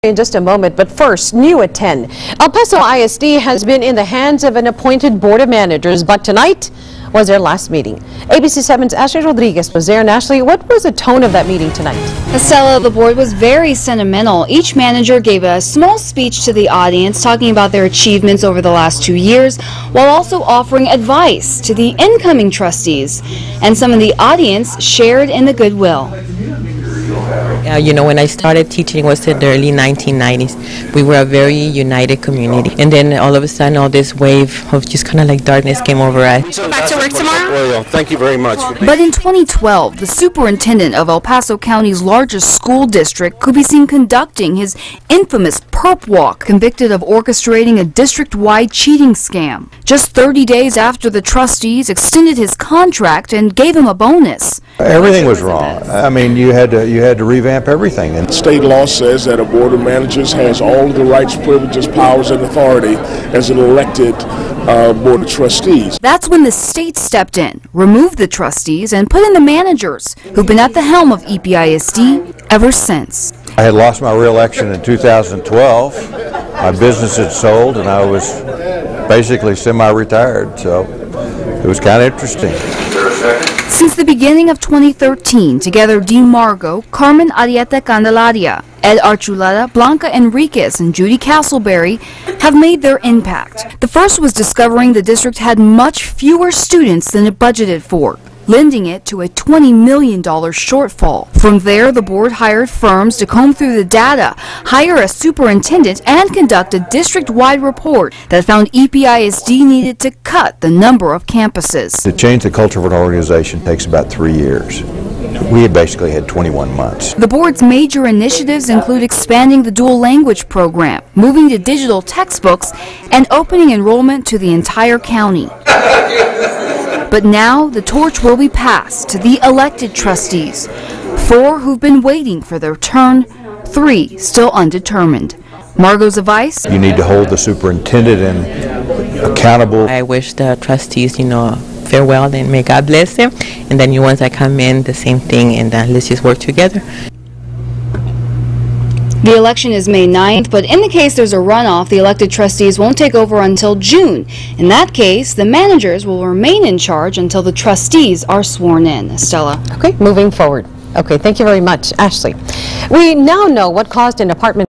In just a moment, but first, new at 10. El Paso ISD has been in the hands of an appointed board of managers, but tonight was their last meeting. ABC 7's Ashley Rodriguez was there. And Ashley, what was the tone of that meeting tonight? Estella, the board was very sentimental. Each manager gave a small speech to the audience talking about their achievements over the last 2 years, while also offering advice to the incoming trustees. And some of the audience shared in the goodwill. You know, when I started teaching, it was in the early 1990s. We were a very united community. And then all of a sudden, all this wave of just kind of like darkness came over us. Go back to work tomorrow? Thank you very much. But in 2012, the superintendent of El Paso County's largest school district could be seen conducting his infamous perp walk, convicted of orchestrating a district-wide cheating scam. Just 30 days after the trustees extended his contract and gave him a bonus. Everything was wrong. I mean, you had to revamp everything. And state law says that a board of managers has all of the rights, privileges, powers, and authority as an elected board of trustees. That's when the state stepped in, removed the trustees, and put in the managers, who've been at the helm of EPISD ever since. I had lost my re-election in 2012. My business had sold, and I was basically semi-retired, so it was kind of interesting. Since the beginning of 2013, together Dean Margot, Carmen Arieta Candelaria, Ed Archuleta, Blanca Enriquez, and Judy Castleberry have made their impact. The first was discovering the district had much fewer students than it budgeted for, lending it to a $20 million shortfall. From there, the board hired firms to comb through the data, hire a superintendent, and conduct a district-wide report that found EPISD needed to cut the number of campuses. To change the culture of an organization takes about 3 years. We had basically had 21 months. The board's major initiatives include expanding the dual language program, moving to digital textbooks, and opening enrollment to the entire county. But now the torch will be passed to the elected trustees, 4 who've been waiting for their turn, 3 still undetermined. Margot's advice? You need to hold the superintendent accountable. I wish the trustees, farewell and may God bless them. And then new ones that come in, the same thing, and let's just work together. The election is May 9th, but in the case there's a runoff, the elected trustees won't take over until June. In that case, the managers will remain in charge until the trustees are sworn in. Estella. Okay, moving forward. Okay, thank you very much, Ashley. We now know what caused an apartment